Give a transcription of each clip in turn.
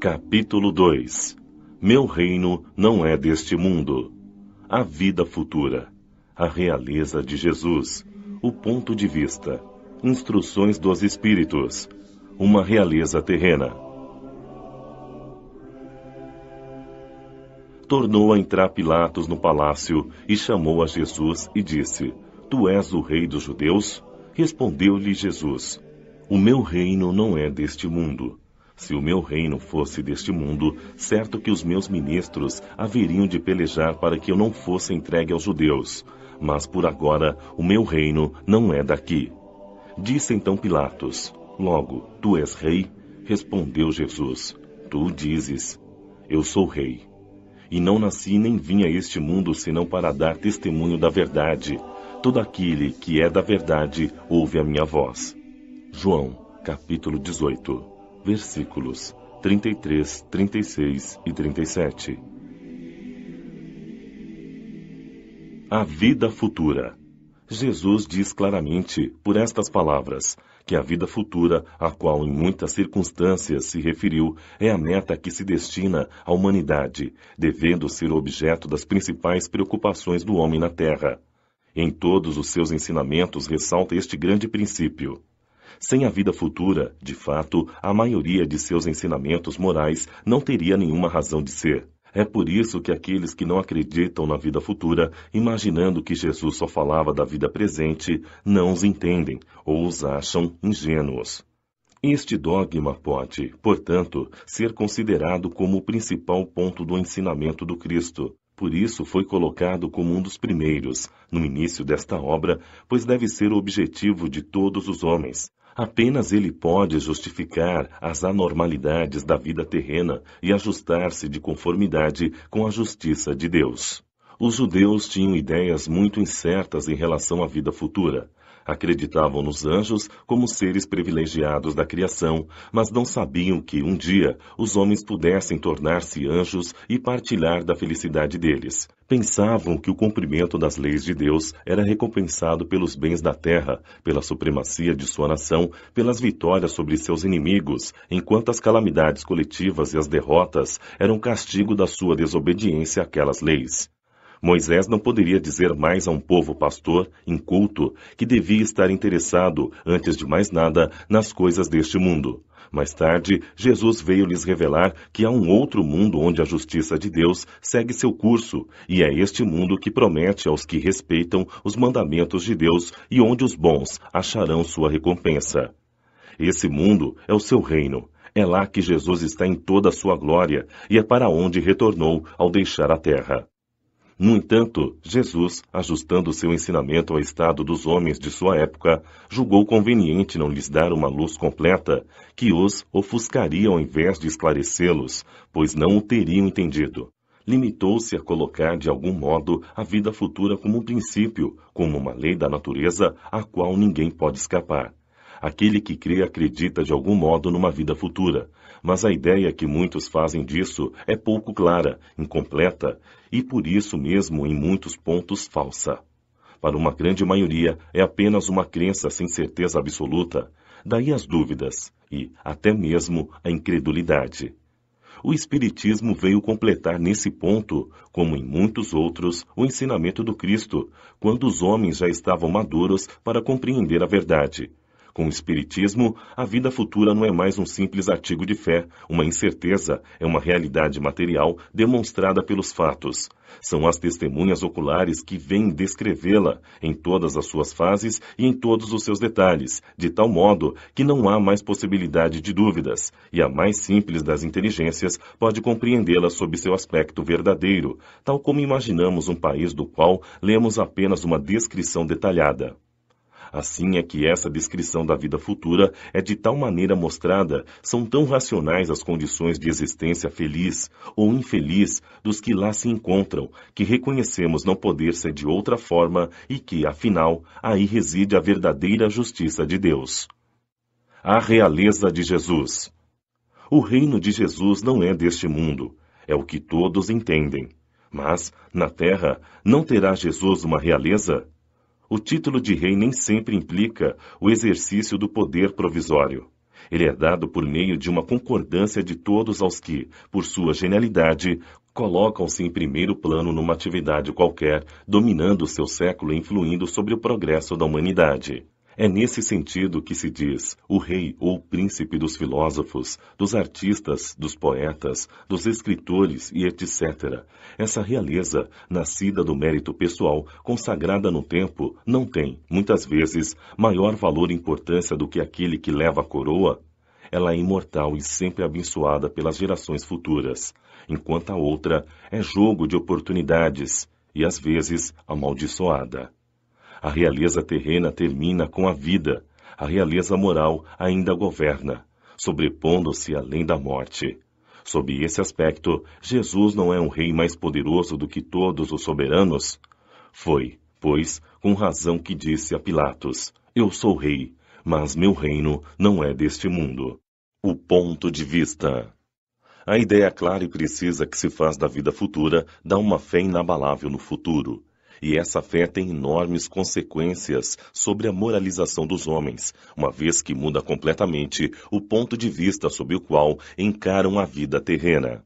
Capítulo 2. Meu reino não é deste mundo. A vida futura. A realeza de Jesus. O ponto de vista. Instruções dos Espíritos. Uma realeza terrena. Tornou a entrar Pilatos no palácio e chamou a Jesus e disse: Tu és o rei dos judeus? Respondeu-lhe Jesus: O meu reino não é deste mundo. Se o meu reino fosse deste mundo, certo que os meus ministros haveriam de pelejar para que eu não fosse entregue aos judeus. Mas por agora o meu reino não é daqui. Disse então Pilatos: Logo, tu és rei? Respondeu Jesus: Tu dizes: Eu sou rei. E não nasci nem vim a este mundo senão para dar testemunho da verdade. Todo aquele que é da verdade ouve a minha voz. João, capítulo 18, versículos 33, 36 e 37. A vida futura. Jesus diz claramente, por estas palavras, que a vida futura, a qual em muitas circunstâncias se referiu, é a meta que se destina à humanidade, devendo ser objeto das principais preocupações do homem na Terra. Em todos os seus ensinamentos ressalta este grande princípio. Sem a vida futura, de fato, a maioria de seus ensinamentos morais não teria nenhuma razão de ser. É por isso que aqueles que não acreditam na vida futura, imaginando que Jesus só falava da vida presente, não os entendem ou os acham ingênuos. Este dogma pode, portanto, ser considerado como o principal ponto do ensinamento do Cristo. Por isso foi colocado como um dos primeiros, no início desta obra, pois deve ser o objetivo de todos os homens. Apenas ele pode justificar as anormalidades da vida terrena e ajustar-se de conformidade com a justiça de Deus. Os judeus tinham ideias muito incertas em relação à vida futura. Acreditavam nos anjos como seres privilegiados da criação, mas não sabiam que, um dia, os homens pudessem tornar-se anjos e partilhar da felicidade deles. Pensavam que o cumprimento das leis de Deus era recompensado pelos bens da terra, pela supremacia de sua nação, pelas vitórias sobre seus inimigos, enquanto as calamidades coletivas e as derrotas eram castigo da sua desobediência àquelas leis. Moisés não poderia dizer mais a um povo pastor, inculto, que devia estar interessado, antes de mais nada, nas coisas deste mundo. Mais tarde, Jesus veio lhes revelar que há um outro mundo onde a justiça de Deus segue seu curso, e é este mundo que promete aos que respeitam os mandamentos de Deus e onde os bons acharão sua recompensa. Esse mundo é o seu reino. É lá que Jesus está em toda a sua glória, e é para onde retornou ao deixar a terra. No entanto, Jesus, ajustando seu ensinamento ao estado dos homens de sua época, julgou conveniente não lhes dar uma luz completa, que os ofuscaria ao invés de esclarecê-los, pois não o teriam entendido. Limitou-se a colocar de algum modo a vida futura como um princípio, como uma lei da natureza a qual ninguém pode escapar. Aquele que crê acredita de algum modo numa vida futura, mas a ideia que muitos fazem disso é pouco clara, incompleta e por isso mesmo em muitos pontos falsa. Para uma grande maioria é apenas uma crença sem certeza absoluta, daí as dúvidas e até mesmo a incredulidade. O Espiritismo veio completar nesse ponto, como em muitos outros, o ensinamento do Cristo, quando os homens já estavam maduros para compreender a verdade. Com o Espiritismo, a vida futura não é mais um simples artigo de fé, uma incerteza, é uma realidade material demonstrada pelos fatos. São as testemunhas oculares que vêm descrevê-la em todas as suas fases e em todos os seus detalhes, de tal modo que não há mais possibilidade de dúvidas, e a mais simples das inteligências pode compreendê-la sob seu aspecto verdadeiro, tal como imaginamos um país do qual lemos apenas uma descrição detalhada. Assim é que essa descrição da vida futura é de tal maneira mostrada, são tão racionais as condições de existência feliz ou infeliz dos que lá se encontram, que reconhecemos não poder ser de outra forma e que, afinal, aí reside a verdadeira justiça de Deus. A realeza de Jesus. O reino de Jesus não é deste mundo, é o que todos entendem. Mas, na terra, não terá Jesus uma realeza? O título de rei nem sempre implica o exercício do poder provisório. Ele é dado por meio de uma concordância de todos aos que, por sua genialidade, colocam-se em primeiro plano numa atividade qualquer, dominando o seu século e influindo sobre o progresso da humanidade. É nesse sentido que se diz o rei ou príncipe dos filósofos, dos artistas, dos poetas, dos escritores e etc. Essa realeza, nascida do mérito pessoal, consagrada no tempo, não tem, muitas vezes, maior valor e importância do que aquele que leva a coroa. Ela é imortal e sempre abençoada pelas gerações futuras, enquanto a outra é jogo de oportunidades e, às vezes, amaldiçoada. A realeza terrena termina com a vida, a realeza moral ainda governa, sobrepondo-se além da morte. Sob esse aspecto, Jesus não é um rei mais poderoso do que todos os soberanos? Foi, pois, com razão que disse a Pilatos: Eu sou rei, mas meu reino não é deste mundo. O ponto de vista. A ideia clara e precisa que se faz da vida futura dá uma fé inabalável no futuro. E essa fé tem enormes consequências sobre a moralização dos homens, uma vez que muda completamente o ponto de vista sob o qual encaram a vida terrena.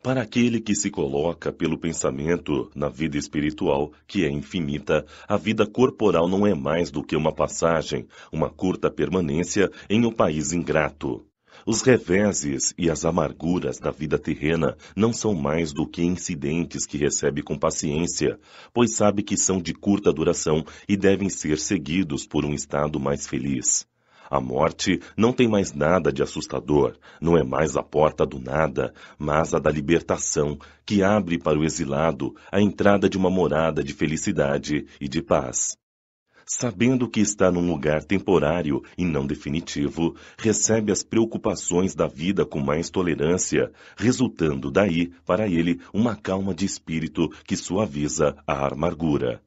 Para aquele que se coloca pelo pensamento na vida espiritual, que é infinita, a vida corporal não é mais do que uma passagem, uma curta permanência em um país ingrato. Os reveses e as amarguras da vida terrena não são mais do que incidentes que recebe com paciência, pois sabe que são de curta duração e devem ser seguidos por um estado mais feliz. A morte não tem mais nada de assustador, não é mais a porta do nada, mas a da libertação, que abre para o exilado a entrada de uma morada de felicidade e de paz. Sabendo que está num lugar temporário e não definitivo, recebe as preocupações da vida com mais tolerância, resultando daí, para ele, uma calma de espírito que suaviza a amargura.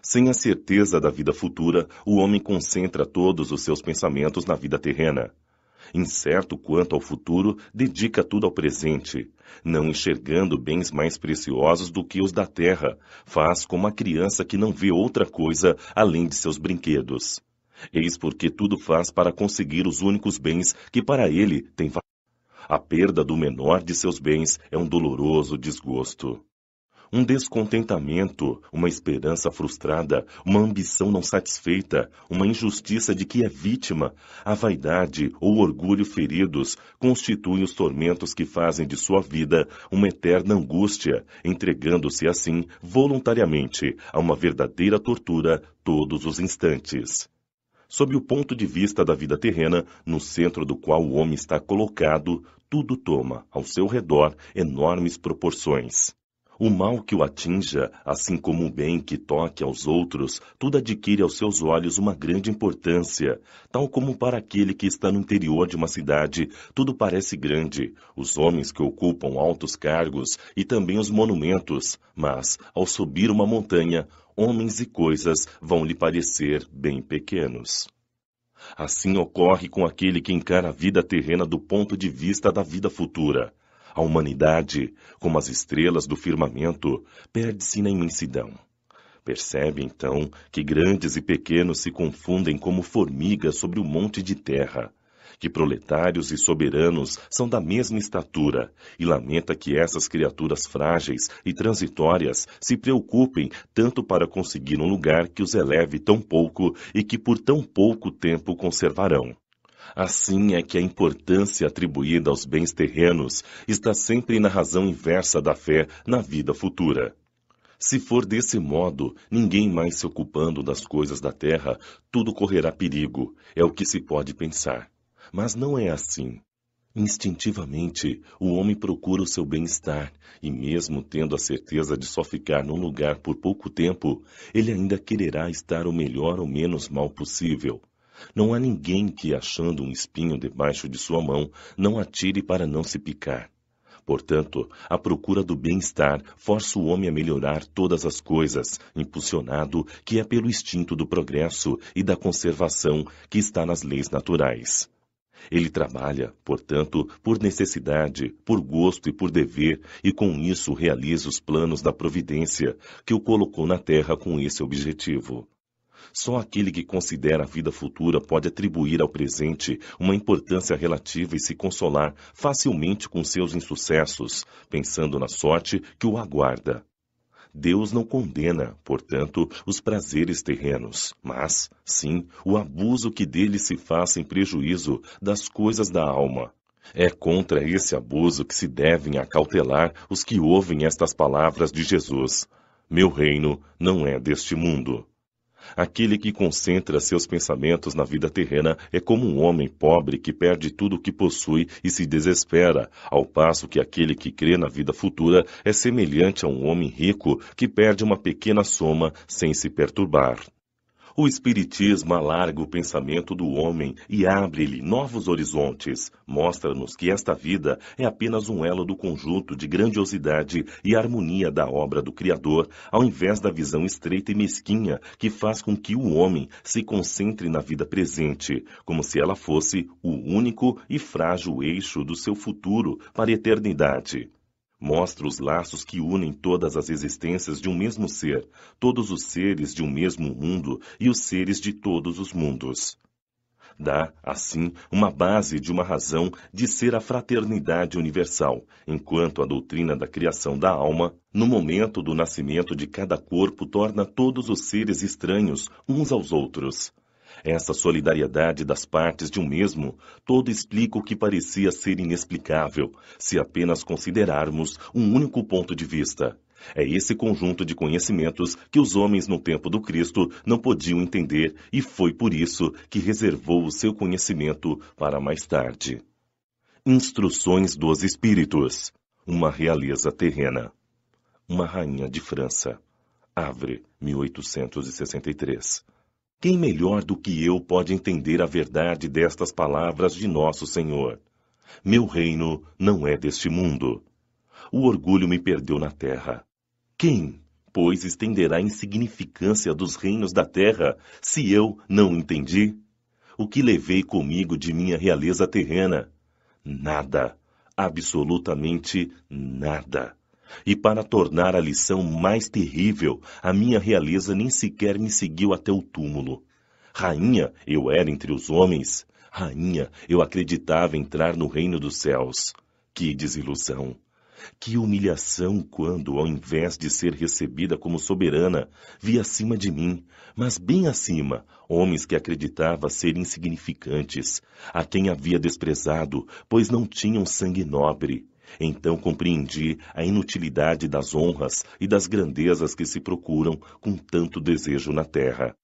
Sem a certeza da vida futura, o homem concentra todos os seus pensamentos na vida terrena. Incerto quanto ao futuro, dedica tudo ao presente. Não enxergando bens mais preciosos do que os da terra, faz como a criança que não vê outra coisa além de seus brinquedos. Eis porque tudo faz para conseguir os únicos bens que para ele têm valor. A perda do menor de seus bens é um doloroso desgosto. Um descontentamento, uma esperança frustrada, uma ambição não satisfeita, uma injustiça de que é vítima, a vaidade ou orgulho feridos constituem os tormentos que fazem de sua vida uma eterna angústia, entregando-se assim, voluntariamente, a uma verdadeira tortura todos os instantes. Sob o ponto de vista da vida terrena, no centro do qual o homem está colocado, tudo toma, ao seu redor, enormes proporções. O mal que o atinja, assim como o bem que toque aos outros, tudo adquire aos seus olhos uma grande importância, tal como para aquele que está no interior de uma cidade, tudo parece grande, os homens que ocupam altos cargos e também os monumentos, mas, ao subir uma montanha, homens e coisas vão lhe parecer bem pequenos. Assim ocorre com aquele que encara a vida terrena do ponto de vista da vida futura. A humanidade, como as estrelas do firmamento, perde-se na imensidão. Percebe, então, que grandes e pequenos se confundem como formigas sobre o monte de terra, que proletários e soberanos são da mesma estatura, e lamenta que essas criaturas frágeis e transitórias se preocupem tanto para conseguir um lugar que os eleve tão pouco e que por tão pouco tempo conservarão. Assim é que a importância atribuída aos bens terrenos está sempre na razão inversa da fé na vida futura. Se for desse modo, ninguém mais se ocupando das coisas da terra, tudo correrá perigo, é o que se pode pensar. Mas não é assim. Instintivamente, o homem procura o seu bem-estar, e mesmo tendo a certeza de só ficar num lugar por pouco tempo, ele ainda quererá estar o melhor ou menos mal possível. Não há ninguém que, achando um espinho debaixo de sua mão, não atire para não se picar. Portanto, a procura do bem-estar força o homem a melhorar todas as coisas, impulsionado que é pelo instinto do progresso e da conservação que está nas leis naturais. Ele trabalha, portanto, por necessidade, por gosto e por dever, e com isso realiza os planos da providência, que o colocou na terra com esse objetivo. Só aquele que considera a vida futura pode atribuir ao presente uma importância relativa e se consolar facilmente com seus insucessos, pensando na sorte que o aguarda. Deus não condena, portanto, os prazeres terrenos, mas, sim, o abuso que deles se faz em prejuízo das coisas da alma. É contra esse abuso que se devem acautelar os que ouvem estas palavras de Jesus. Meu reino não é deste mundo. Aquele que concentra seus pensamentos na vida terrena é como um homem pobre que perde tudo o que possui e se desespera, ao passo que aquele que crê na vida futura é semelhante a um homem rico que perde uma pequena soma sem se perturbar. O Espiritismo alarga o pensamento do homem e abre-lhe novos horizontes. Mostra-nos que esta vida é apenas um elo do conjunto de grandiosidade e harmonia da obra do Criador, ao invés da visão estreita e mesquinha que faz com que o homem se concentre na vida presente, como se ela fosse o único e frágil eixo do seu futuro para a eternidade. Mostra os laços que unem todas as existências de um mesmo ser, todos os seres de um mesmo mundo e os seres de todos os mundos. Dá, assim, uma base de uma razão de ser a fraternidade universal, enquanto a doutrina da criação da alma, no momento do nascimento de cada corpo, torna todos os seres estranhos uns aos outros. Essa solidariedade das partes de um mesmo, todo explica o que parecia ser inexplicável, se apenas considerarmos um único ponto de vista. É esse conjunto de conhecimentos que os homens no tempo do Cristo não podiam entender e foi por isso que reservou o seu conhecimento para mais tarde. Instruções dos Espíritos. Uma realeza terrena. Uma rainha de França. Havre, 1863. Quem melhor do que eu pode entender a verdade destas palavras de nosso Senhor? Meu reino não é deste mundo. O orgulho me perdeu na terra. Quem, pois, estenderá a insignificância dos reinos da terra, se eu não entendi? O que levei comigo de minha realeza terrena? Nada, absolutamente nada. E para tornar a lição mais terrível, a minha realeza nem sequer me seguiu até o túmulo. Rainha eu era entre os homens. Rainha eu acreditava entrar no reino dos céus. Que desilusão! Que humilhação quando, ao invés de ser recebida como soberana, vi acima de mim, mas bem acima, homens que acreditava ser insignificantes, a quem havia desprezado, pois não tinham sangue nobre. Então compreendi a inutilidade das honras e das grandezas que se procuram com tanto desejo na terra.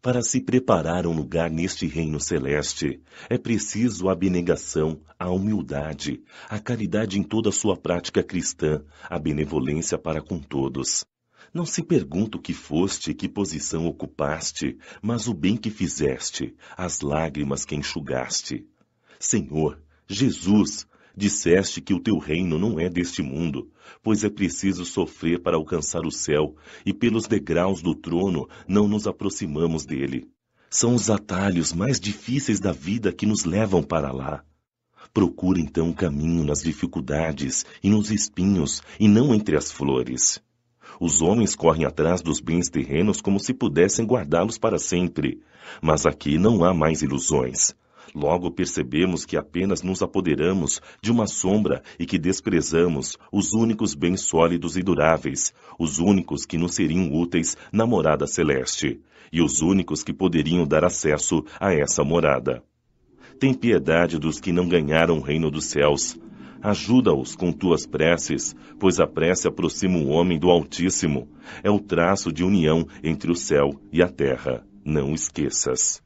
Para se preparar um lugar neste reino celeste, é preciso a abnegação, a humildade, a caridade em toda a sua prática cristã, a benevolência para com todos. Não se pergunta o que foste e que posição ocupaste, mas o bem que fizeste, as lágrimas que enxugaste. Senhor, Jesus, disseste que o teu reino não é deste mundo, pois é preciso sofrer para alcançar o céu, e pelos degraus do trono não nos aproximamos dele. São os atalhos mais difíceis da vida que nos levam para lá. Procura então um caminho nas dificuldades e nos espinhos, e não entre as flores. Os homens correm atrás dos bens terrenos como se pudessem guardá-los para sempre, mas aqui não há mais ilusões. Logo percebemos que apenas nos apoderamos de uma sombra e que desprezamos os únicos bens sólidos e duráveis, os únicos que nos seriam úteis na morada celeste, e os únicos que poderiam dar acesso a essa morada. Tem piedade dos que não ganharam o reino dos céus. Ajuda-os com tuas preces, pois a prece aproxima o homem do Altíssimo. É o traço de união entre o céu e a terra. Não esqueças.